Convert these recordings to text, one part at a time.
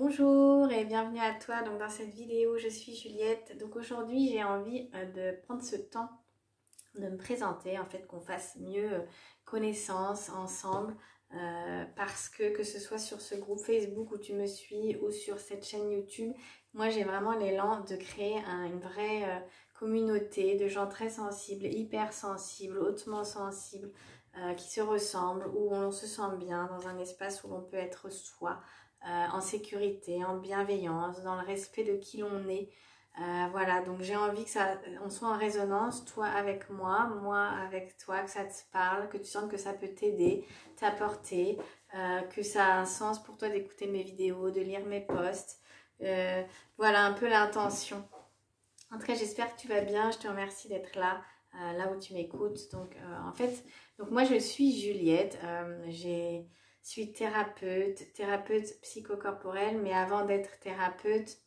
Bonjour et bienvenue à toi. Donc dans cette vidéo, je suis Juliette. Donc aujourd'hui, j'ai envie de prendre ce temps de me présenter, en fait, qu'on fasse mieux connaissance ensemble, parce que ce soit sur ce groupe Facebook où tu me suis ou sur cette chaîne YouTube, moi j'ai vraiment l'élan de créer une vraie communauté de gens très sensibles, hypersensibles, hautement sensibles, qui se ressemblent, où on se sent bien dans un espace où l'on peut être soi, en sécurité, en bienveillance, dans le respect de qui l'on est. Voilà, donc j'ai envie que on soit en résonance, toi avec moi, moi avec toi, que ça te parle, que tu sentes que ça peut t'aider, t'apporter, que ça a un sens pour toi d'écouter mes vidéos, de lire mes posts. Voilà un peu l'intention. En tout cas, j'espère que tu vas bien. Je te remercie d'être là, là où tu m'écoutes. Donc, en fait, donc moi, je suis Juliette. Je suis thérapeute psychocorporelle. Mais avant d'être thérapeute,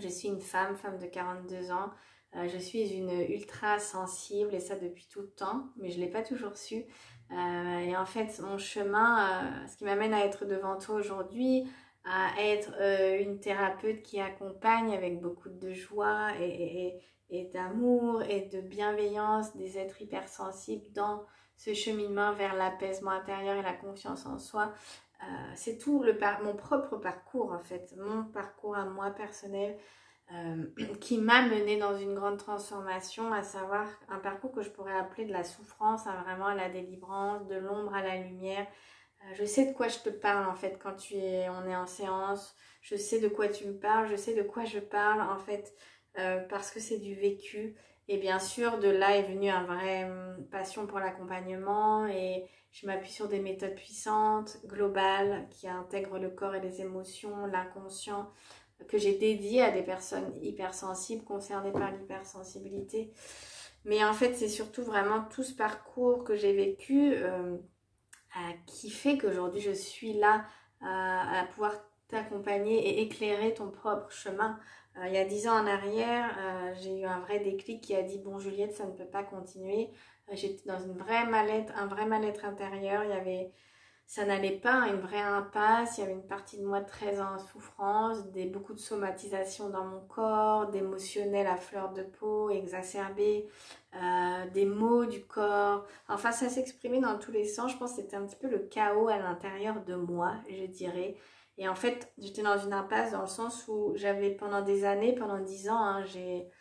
je suis une femme de 42 ans. Je suis une ultra sensible et ça depuis tout le temps. Mais je ne l'ai pas toujours su. Et en fait, mon chemin, ce qui m'amène à être devant toi aujourd'hui, à être une thérapeute qui accompagne avec beaucoup de joie et d'amour et de bienveillance des êtres hypersensibles dans ce cheminement vers l'apaisement intérieur et la confiance en soi. C'est tout mon propre parcours en fait, mon parcours à moi personnel, qui m'a menée dans une grande transformation, à savoir un parcours que je pourrais appeler de la souffrance à vraiment à la délivrance, de l'ombre à la lumière. Je sais de quoi je te parle en fait quand on est en séance, je sais de quoi tu me parles, je sais de quoi je parle en fait, parce que c'est du vécu. Et bien sûr, de là est venue une vraie passion pour l'accompagnement et je m'appuie sur des méthodes puissantes, globales, qui intègrent le corps et les émotions, l'inconscient, que j'ai dédié à des personnes hypersensibles, concernées par l'hypersensibilité. Mais en fait, c'est surtout vraiment tout ce parcours que j'ai vécu qui fait qu'aujourd'hui, je suis là à pouvoir t'accompagner et éclairer ton propre chemin. Il y a 10 ans en arrière, j'ai eu un vrai déclic qui a dit « Bon Juliette, ça ne peut pas continuer ». J'étais dans un vrai mal-être intérieur. Ça n'allait pas, une vraie impasse. Il y avait une partie de moi très en souffrance, beaucoup de somatisation dans mon corps, d'émotionnel à fleur de peau, exacerbé, des maux du corps. Enfin, ça s'exprimait dans tous les sens. Je pense que c'était un petit peu le chaos à l'intérieur de moi, je dirais. Et en fait, j'étais dans une impasse dans le sens où j'avais pendant des années, pendant 10 ans, hein, j'ai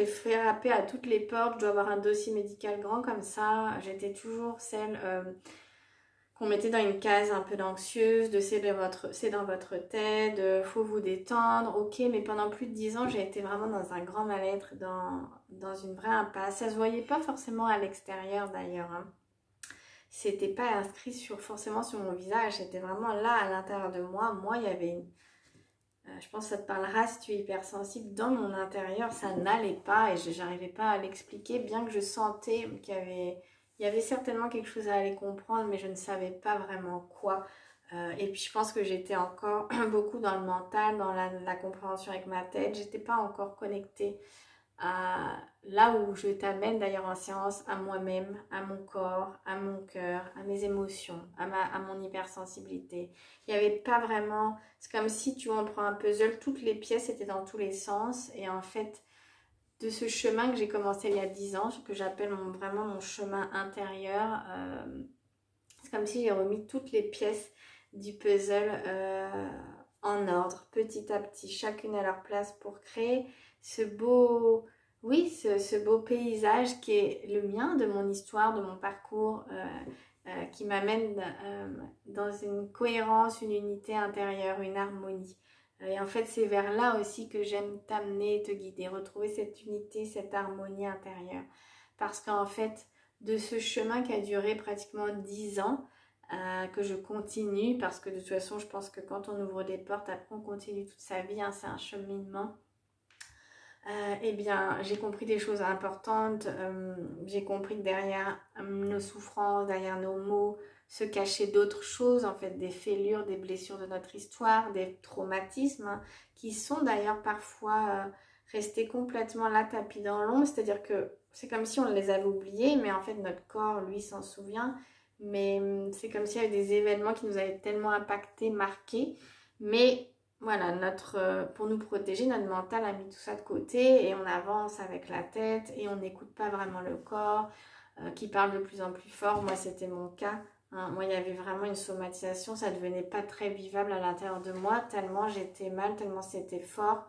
frappé à toutes les portes. Je dois avoir un dossier médical grand comme ça. J'étais toujours celle qu'on mettait dans une case un peu d'anxieuse, de c'est dans votre tête, faut vous détendre, ok, mais pendant plus de 10 ans, j'ai été vraiment dans un grand mal-être, dans une vraie impasse. Ça se voyait pas forcément à l'extérieur d'ailleurs, hein. C'était pas inscrit forcément sur mon visage, c'était vraiment là à l'intérieur de moi. Moi, il y avait je pense que ça te parlera si tu es hypersensible. Dans mon intérieur, ça n'allait pas et je n'arrivais pas à l'expliquer, bien que je sentais il y avait certainement quelque chose à aller comprendre, mais je ne savais pas vraiment quoi. Et puis je pense que j'étais encore beaucoup dans le mental, dans la compréhension avec ma tête. J'étais pas encore connectée à là où je t'amène d'ailleurs en séance, à moi-même, à mon corps, à mon cœur, à mes émotions, à mon hypersensibilité. Il n'y avait pas vraiment, c'est comme si tu vois, on prend un puzzle, toutes les pièces étaient dans tous les sens et en fait de ce chemin que j'ai commencé il y a 10 ans, ce que j'appelle vraiment mon chemin intérieur, c'est comme si j'ai remis toutes les pièces du puzzle en ordre, petit à petit, chacune à leur place pour créer ce beau, oui, ce beau paysage qui est le mien, de mon histoire, de mon parcours, qui m'amène dans une cohérence, une unité intérieure, une harmonie. Et en fait, c'est vers là aussi que j'aime t'amener, te guider, retrouver cette unité, cette harmonie intérieure. Parce qu'en fait, de ce chemin qui a duré pratiquement 10 ans, que je continue, parce que de toute façon, je pense que quand on ouvre des portes, après on continue toute sa vie, hein, c'est un cheminement. Eh bien, j'ai compris des choses importantes. J'ai compris que derrière nos souffrances, derrière nos maux, se cachaient d'autres choses, en fait, des fêlures, des blessures de notre histoire, des traumatismes, hein, qui sont d'ailleurs parfois restés complètement là, tapis dans l'ombre. C'est-à-dire que c'est comme si on les avait oubliés, mais en fait, notre corps, lui, s'en souvient. Mais c'est comme s'il y avait des événements qui nous avaient tellement impactés, marqués. Mais voilà, pour nous protéger, notre mental a mis tout ça de côté et on avance avec la tête et on n'écoute pas vraiment le corps qui parle de plus en plus fort. Moi, c'était mon cas. Hein. Moi, il y avait vraiment une somatisation, ça devenait pas très vivable à l'intérieur de moi, tellement j'étais mal, tellement c'était fort.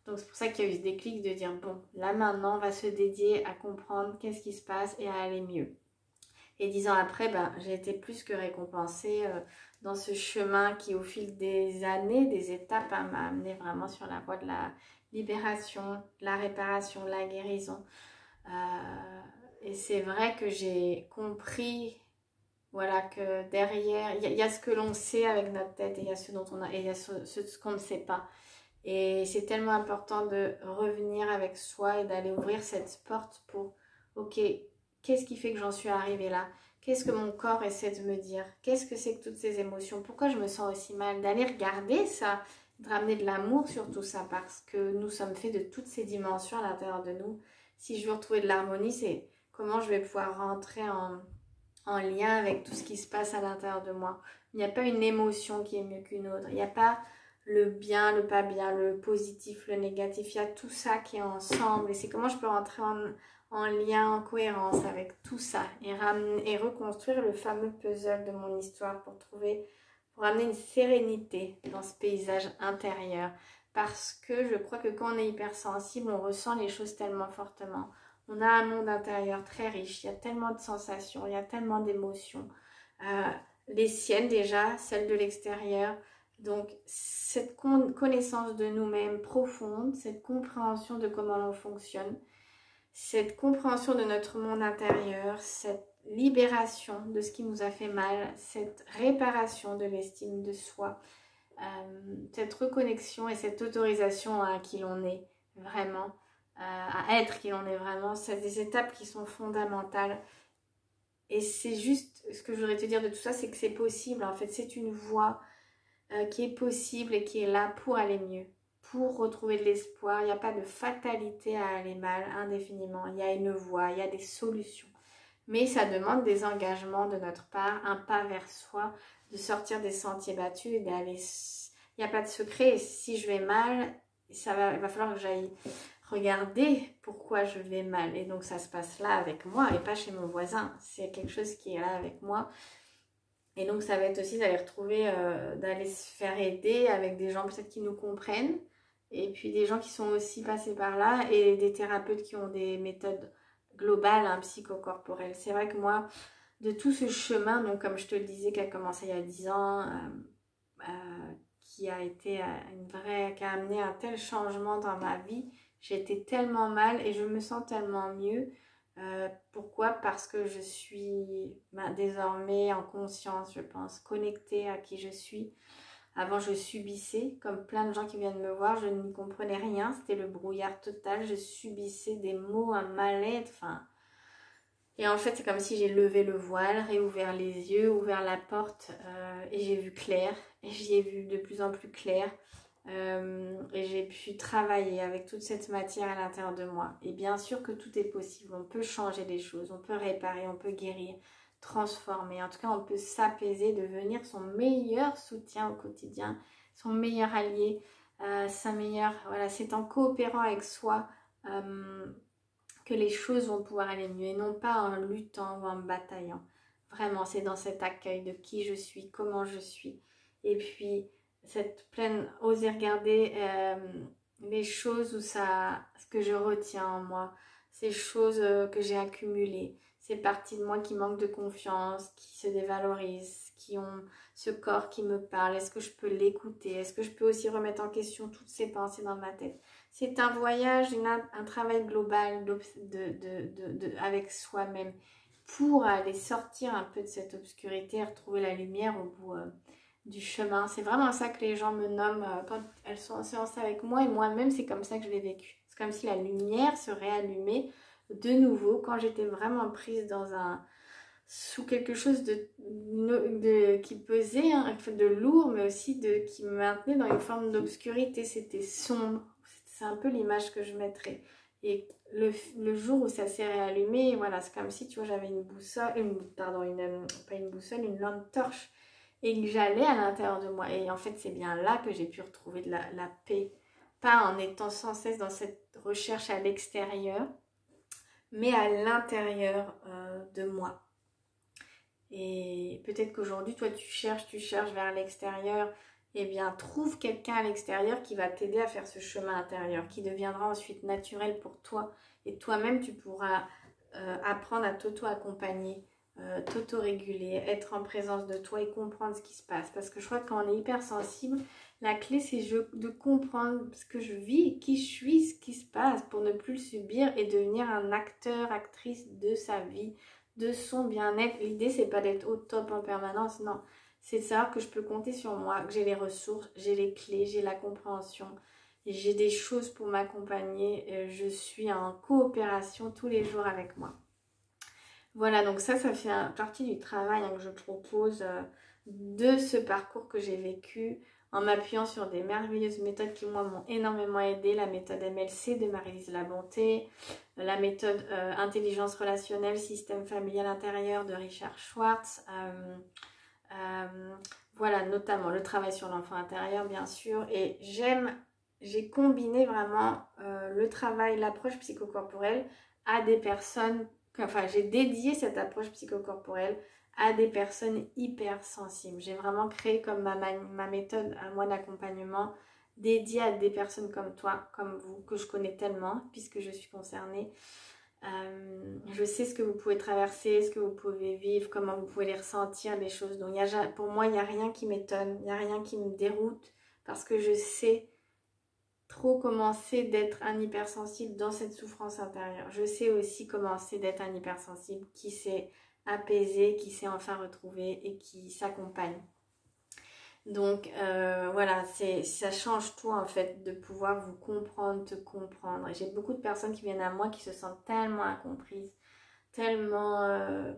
Donc, c'est pour ça qu'il y a eu ce déclic de dire, bon, là maintenant, on va se dédier à comprendre qu'est-ce qui se passe et à aller mieux. Et 10 ans après, ben, j'ai été plus que récompensée dans ce chemin qui, au fil des années, des étapes, hein, m'a amené vraiment sur la voie de la libération, de la réparation, de la guérison. Et c'est vrai que j'ai compris, voilà, que derrière, il y a ce que l'on sait avec notre tête et il y a ce dont on a, et il y a ce qu'on ne sait pas. Et c'est tellement important de revenir avec soi et d'aller ouvrir cette porte pour, ok, qu'est-ce qui fait que j'en suis arrivée là? Qu'est-ce que mon corps essaie de me dire? Qu'est-ce que c'est que toutes ces émotions? Pourquoi je me sens aussi mal? D'aller regarder ça, de ramener de l'amour sur tout ça, parce que nous sommes faits de toutes ces dimensions à l'intérieur de nous. Si je veux retrouver de l'harmonie, c'est comment je vais pouvoir rentrer en lien avec tout ce qui se passe à l'intérieur de moi. Il n'y a pas une émotion qui est mieux qu'une autre. Il n'y a pas le bien, le pas bien, le positif, le négatif. Il y a tout ça qui est ensemble. Et c'est comment je peux rentrer en lien, en cohérence avec tout ça. Et reconstruire le fameux puzzle de mon histoire pour amener une sérénité dans ce paysage intérieur. Parce que je crois que quand on est hypersensible, on ressent les choses tellement fortement. On a un monde intérieur très riche, il y a tellement de sensations, il y a tellement d'émotions. Les siennes déjà, celles de l'extérieur. Donc cette connaissance de nous-mêmes profonde, cette compréhension de comment l'on fonctionne, cette compréhension de notre monde intérieur, cette libération de ce qui nous a fait mal, cette réparation de l'estime de soi, cette reconnexion et cette autorisation à qui l'on est vraiment. À être qui l'on est vraiment, c'est des étapes qui sont fondamentales. Et c'est juste, ce que je voudrais te dire de tout ça, c'est que c'est possible. En fait, c'est une voie qui est possible et qui est là pour aller mieux, pour retrouver de l'espoir. Il n'y a pas de fatalité à aller mal indéfiniment. Il y a une voie, il y a des solutions. Mais ça demande des engagements de notre part, un pas vers soi, de sortir des sentiers battus et d'aller... Il n'y a pas de secret. Et si je vais mal, il va falloir que j'aille regarder pourquoi je vais mal. Et donc ça se passe là avec moi et pas chez mon voisin. C'est quelque chose qui est là avec moi. Et donc ça va être aussi d'aller retrouver, d'aller se faire aider avec des gens peut-être qui nous comprennent. Et puis des gens qui sont aussi passés par là et des thérapeutes qui ont des méthodes globales, hein, psychocorporelles. C'est vrai que moi, de tout ce chemin, donc comme je te le disais, qui a commencé il y a 10 ans, qui a été qui a amené un tel changement dans ma vie, j'étais tellement mal et je me sens tellement mieux. Pourquoi? Parce que je suis désormais en conscience, je pense, connectée à qui je suis. Avant, je subissais, comme plein de gens qui viennent me voir, je n'y comprenais rien, c'était le brouillard total, je subissais des mots, un mal-être, enfin... Et en fait, c'est comme si j'ai levé le voile, réouvert les yeux, ouvert la porte et j'ai vu clair. Et j'y ai vu de plus en plus clair. Et j'ai pu travailler avec toute cette matière à l'intérieur de moi. Et bien sûr que tout est possible. On peut changer les choses, on peut réparer, on peut guérir, transformer. En tout cas, on peut s'apaiser, devenir son meilleur soutien au quotidien, son meilleur allié, sa meilleure... Voilà, c'est en coopérant avec soi... que les choses vont pouvoir aller mieux et non pas en luttant ou en bataillant. Vraiment, c'est dans cet accueil de qui je suis, comment je suis. Et puis, cette pleine, oser regarder les choses où ce que je retiens en moi, ces choses que j'ai accumulées, ces parties de moi qui manquent de confiance, qui se dévalorisent, qui ont ce corps qui me parle. Est-ce que je peux l'écouter? Est-ce que je peux aussi remettre en question toutes ces pensées dans ma tête? C'est un voyage, un travail global avec soi-même pour aller sortir un peu de cette obscurité et retrouver la lumière au bout du chemin. C'est vraiment ça que les gens me nomment quand elles sont en séance avec moi et moi-même, c'est comme ça que je l'ai vécu. C'est comme si la lumière se réallumait de nouveau quand j'étais vraiment prise sous quelque chose qui pesait, hein, de lourd, mais aussi qui me maintenait dans une forme d'obscurité. C'était sombre. C'est un peu l'image que je mettrais. Et le jour où ça s'est réallumé, voilà, c'est comme si, tu vois, j'avais une boussole, pas une boussole, une lampe torche. et que j'allais à l'intérieur de moi. Et en fait, c'est bien là que j'ai pu retrouver de la paix. Pas en étant sans cesse dans cette recherche à l'extérieur, mais à l'intérieur de moi. Et peut-être qu'aujourd'hui, toi, tu cherches vers l'extérieur. Eh bien, trouve quelqu'un à l'extérieur qui va t'aider à faire ce chemin intérieur, qui deviendra ensuite naturel pour toi. Et toi-même, tu pourras apprendre à t'auto-accompagner, t'auto-réguler, être en présence de toi et comprendre ce qui se passe. Parce que je crois que quand on est hypersensible, la clé, c'est de comprendre ce que je vis, qui je suis, ce qui se passe, pour ne plus le subir et devenir un acteur, actrice de sa vie, de son bien-être. L'idée, c'est pas d'être au top en permanence, non. C'est de savoir que je peux compter sur moi, que j'ai les ressources, j'ai les clés, j'ai la compréhension, j'ai des choses pour m'accompagner. Je suis en coopération tous les jours avec moi. Voilà, donc ça fait partie du travail que je propose de ce parcours que j'ai vécu en m'appuyant sur des merveilleuses méthodes qui, moi, m'ont énormément aidé. La méthode MLC de Marie-Lise Labonté, la méthode intelligence relationnelle, système familial intérieur de Richard Schwartz. Voilà, notamment le travail sur l'enfant intérieur, bien sûr. Et j'ai combiné vraiment le travail, l'approche psychocorporelle à des personnes, enfin, j'ai dédié cette approche psychocorporelle à des personnes hypersensibles. J'ai vraiment créé comme ma méthode à moi d'accompagnement dédiée à des personnes comme toi, comme vous, que je connais tellement, puisque je suis concernée. Je sais ce que vous pouvez traverser, ce que vous pouvez vivre, comment vous pouvez les ressentir, les choses. Donc pour moi, il n'y a rien qui m'étonne, il n'y a rien qui me déroute, parce que je sais trop comment c'est d'être un hypersensible dans cette souffrance intérieure. Je sais aussi comment c'est d'être un hypersensible qui s'est apaisé, qui s'est enfin retrouvé et qui s'accompagne. Donc voilà, ça change tout en fait de pouvoir vous comprendre, te comprendre. Et j'ai beaucoup de personnes qui viennent à moi qui se sentent tellement incomprises, tellement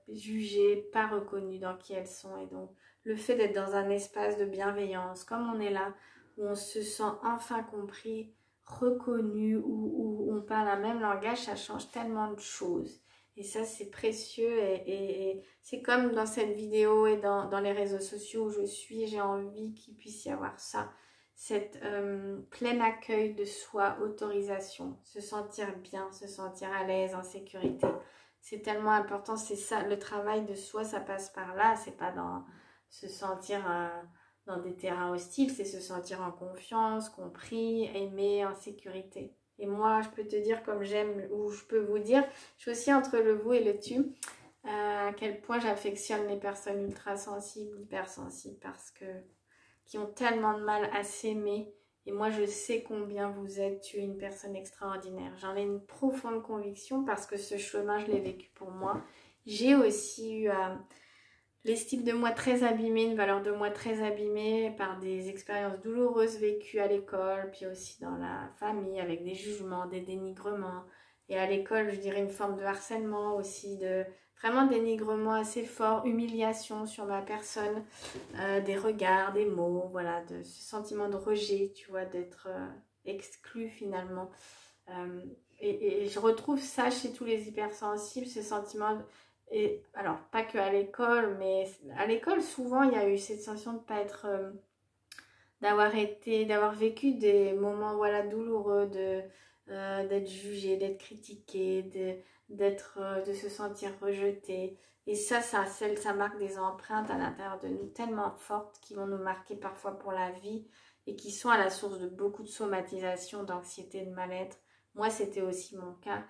jugées, pas reconnues dans qui elles sont. Et donc le fait d'être dans un espace de bienveillance, comme on est là, où on se sent enfin compris, reconnu, où on parle un même langage, ça change tellement de choses. Et ça, c'est précieux et c'est comme dans cette vidéo et dans les réseaux sociaux où je suis, j'ai envie qu'il puisse y avoir ça. Cette plein accueil de soi, autorisation, se sentir bien, se sentir à l'aise, en sécurité. C'est tellement important, c'est ça, le travail de soi, ça passe par là, c'est pas dans se sentir dans des terrains hostiles, c'est se sentir en confiance, compris, aimé, en sécurité. Et moi, je peux te dire comme j'aime, ou je peux vous dire, je suis aussi entre le vous et le tu, à quel point j'affectionne les personnes ultra sensibles, hypersensibles, parce que qui ont tellement de mal à s'aimer. Et moi, je sais combien vous êtes, tu es une personne extraordinaire. J'en ai une profonde conviction parce que ce chemin, je l'ai vécu pour moi. J'ai aussi eu l'estime de moi très abîmée, une valeur de moi très abîmée par des expériences douloureuses vécues à l'école, puis aussi dans la famille avec des jugements, des dénigrements. Et à l'école, je dirais une forme de harcèlement aussi, de vraiment dénigrement assez fort, humiliation sur ma personne, des regards, des mots, voilà, de ce sentiment de rejet, tu vois, d'être exclu finalement. Et je retrouve ça chez tous les hypersensibles, ce sentiment et alors pas que à l'école, mais à l'école souvent il y a eu cette sensation de pas être d'avoir vécu des moments voilà douloureux, d'être jugé, d'être critiqué, de se sentir rejeté. Et ça marque des empreintes à l'intérieur de nous tellement fortes qui vont nous marquer parfois pour la vie et qui sont à la source de beaucoup de somatisation, d'anxiété, de mal-être. Moi, c'était aussi mon cas.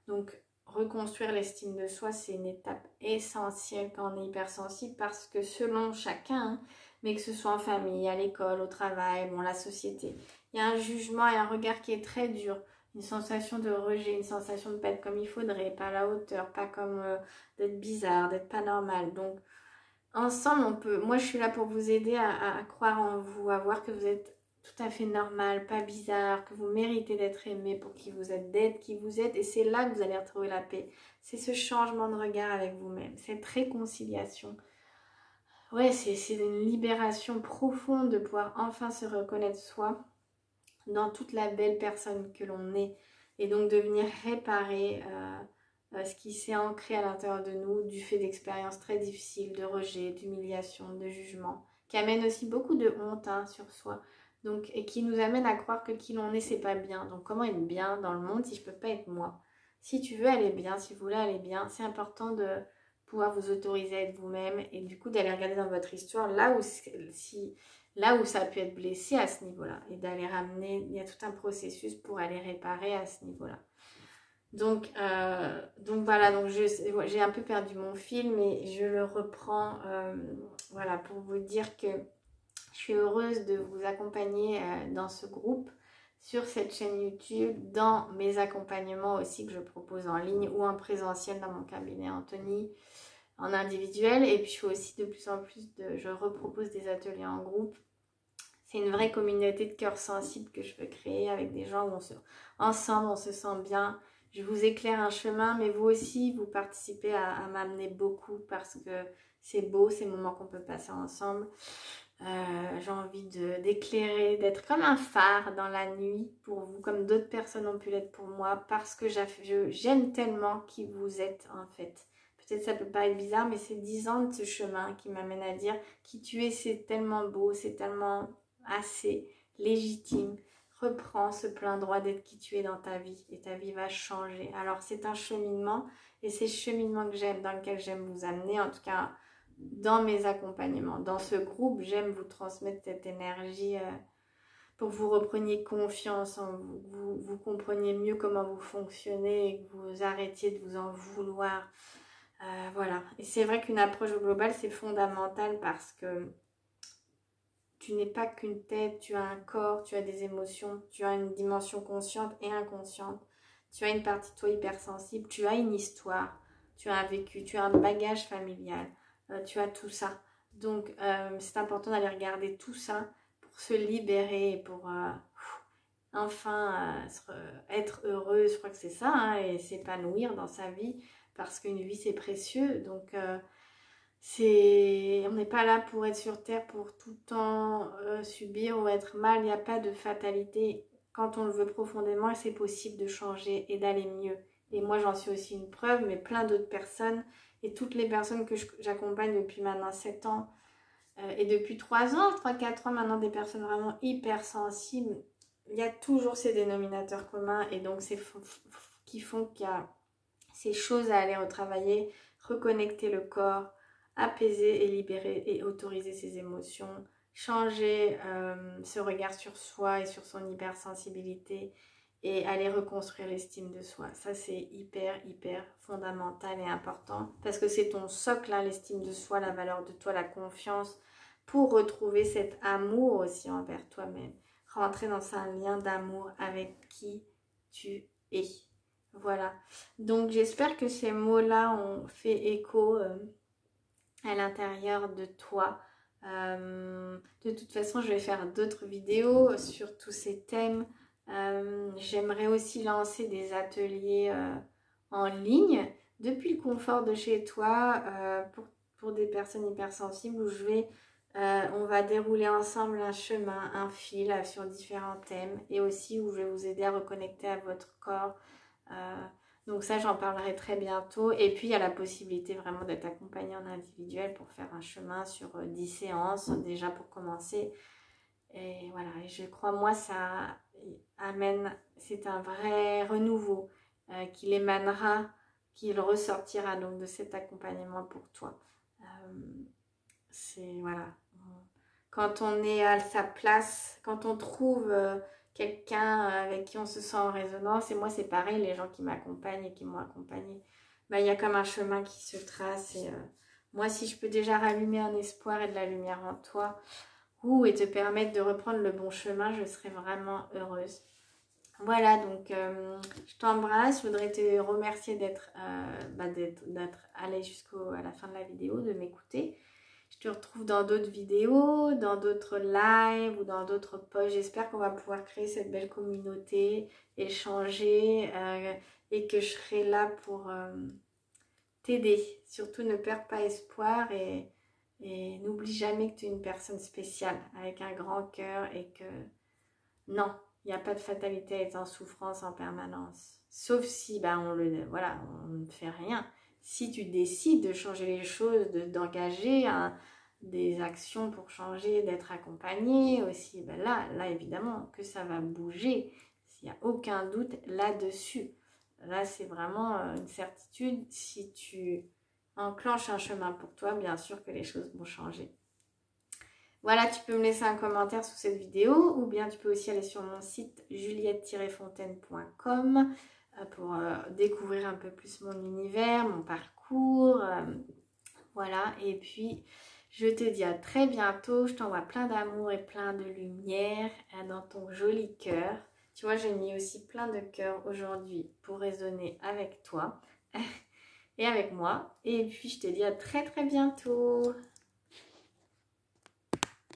Donc, reconstruire l'estime de soi, c'est une étape essentielle quand on est hypersensible parce que selon chacun, mais que ce soit en famille, à l'école, au travail, bon, la société, il y a un jugement et un regard qui est très dur, une sensation de rejet, une sensation de ne pas être comme il faudrait, pas à la hauteur, pas comme d'être bizarre, d'être pas normal. Donc, ensemble, moi je suis là pour vous aider à croire en vous, à voir que vous êtes tout à fait normal, pas bizarre, que vous méritez d'être aimé pour qui vous êtes, d'être qui vous êtes. Et c'est là que vous allez retrouver la paix. C'est ce changement de regard avec vous-même, cette réconciliation. Ouais, c'est une libération profonde de pouvoir enfin se reconnaître soi dans toute la belle personne que l'on est. Et donc de venir réparer ce qui s'est ancré à l'intérieur de nous du fait d'expériences très difficiles, de rejet, d'humiliation, de jugement, qui amène aussi beaucoup de honte sur soi. Donc, et qui nous amène à croire que qui l'on est, c'est pas bien. Donc comment être bien dans le monde si je peux pas être moi? Si tu veux aller bien, si vous voulez aller bien, c'est important de pouvoir vous autoriser à être vous-même et du coup d'aller regarder dans votre histoire là où ça a pu être blessé à ce niveau-là et d'aller ramener, il y a tout un processus pour aller réparer à ce niveau-là. Donc voilà, donc j'ai un peu perdu mon fil, mais je le reprends voilà, pour vous dire que je suis heureuse de vous accompagner dans ce groupe, sur cette chaîne YouTube, dans mes accompagnements aussi que je propose en ligne ou en présentiel dans mon cabinet Anthony, en individuel. Et puis je fais aussi de plus en plus, je repropose des ateliers en groupe. C'est une vraie communauté de cœurs sensibles que je veux créer avec des gens où ensemble on se sent bien. Je vous éclaire un chemin, mais vous aussi, vous participez à m'amener beaucoup parce que c'est beau ces moments qu'on peut passer ensemble. J'ai envie d'éclairer, d'être comme un phare dans la nuit pour vous, comme d'autres personnes ont pu l'être pour moi, parce que j'aime tellement qui vous êtes en fait. Peut-être ça peut paraître bizarre, mais c'est 10 ans de ce chemin qui m'amène à dire qui tu es, c'est tellement beau, c'est tellement assez légitime. Reprends ce plein droit d'être qui tu es dans ta vie et ta vie va changer. Alors c'est un cheminement et c'est ce cheminement que j'aime, dans lequel j'aime vous amener, en tout cas dans mes accompagnements. Dans ce groupe, j'aime vous transmettre cette énergie pour que vous repreniez confiance en vous, vous compreniez mieux comment vous fonctionnez et que vous arrêtiez de vous en vouloir. Voilà. Et c'est vrai qu'une approche globale, c'est fondamental parce que tu n'es pas qu'une tête, tu as un corps, tu as des émotions, tu as une dimension consciente et inconsciente. Tu as une partie de toi hypersensible, tu as une histoire, tu as un vécu, tu as un bagage familial. Tu as tout ça. Donc, c'est important d'aller regarder tout ça pour se libérer et pour enfin être heureux. Je crois que c'est ça, et s'épanouir dans sa vie parce qu'une vie, c'est précieux. Donc, on n'est pas là pour être sur Terre pour tout le temps subir ou être mal. Il n'y a pas de fatalité. Quand on le veut profondément, c'est possible de changer et d'aller mieux. Et moi, j'en suis aussi une preuve, mais plein d'autres personnes. Et toutes les personnes que j'accompagne depuis maintenant 7 ans et depuis 3 ans, 3-4 ans maintenant, des personnes vraiment hypersensibles, il y a toujours ces dénominateurs communs et donc c'est qui font qu'il y a ces choses à aller retravailler, reconnecter le corps, apaiser et libérer et autoriser ses émotions, changer ce regard sur soi et sur son hypersensibilité et aller reconstruire l'estime de soi. Ça, c'est hyper fondamental et important parce que c'est ton socle, l'estime de soi, la valeur de toi, la confiance pour retrouver cet amour aussi envers toi-même. Rentrer dans un lien d'amour avec qui tu es. Voilà. Donc, j'espère que ces mots-là ont fait écho à l'intérieur de toi. De toute façon, je vais faire d'autres vidéos sur tous ces thèmes. J'aimerais aussi lancer des ateliers en ligne depuis le confort de chez toi pour des personnes hypersensibles où on va dérouler ensemble un chemin, un fil sur différents thèmes et aussi où je vais vous aider à reconnecter à votre corps. Donc ça, j'en parlerai très bientôt. Et puis, il y a la possibilité vraiment d'être accompagné en individuel pour faire un chemin sur 10 séances déjà pour commencer. Et voilà, et je crois, moi, ça amène, c'est un vrai renouveau qu'il émanera, qu'il ressortira donc de cet accompagnement pour toi. C'est, voilà, quand on est à sa place, quand on trouve quelqu'un avec qui on se sent en résonance, et moi c'est pareil, les gens qui m'accompagnent et qui m'ont accompagné, il y a comme un chemin qui se trace, et moi si je peux déjà rallumer un espoir et de la lumière en toi, et te permettre de reprendre le bon chemin, je serai vraiment heureuse. Voilà, donc je t'embrasse, je voudrais te remercier d'être allé jusqu'à la fin de la vidéo, de m'écouter. Je te retrouve dans d'autres vidéos, dans d'autres lives ou dans d'autres posts. J'espère qu'on va pouvoir créer cette belle communauté, échanger et que je serai là pour t'aider. Surtout ne perds pas espoir et n'oublie jamais que tu es une personne spéciale avec un grand cœur et que non, Il n'y a pas de fatalité à être en souffrance en permanence. Sauf si on ne fait rien. Si tu décides de changer les choses, d'engager des actions pour changer, d'être accompagné aussi, là évidemment que ça va bouger. Il n'y a aucun doute là-dessus. Là, c'est vraiment une certitude. Si tu enclenches un chemin pour toi, bien sûr que les choses vont changer. Voilà, tu peux me laisser un commentaire sous cette vidéo ou bien tu peux aussi aller sur mon site juliette-fontaine.com pour découvrir un peu plus mon univers, mon parcours. Voilà, et puis je te dis à très bientôt. Je t'envoie plein d'amour et plein de lumière dans ton joli cœur. Tu vois, j'ai mis aussi plein de cœurs aujourd'hui pour résonner avec toi et avec moi. Et puis je te dis à très très bientôt.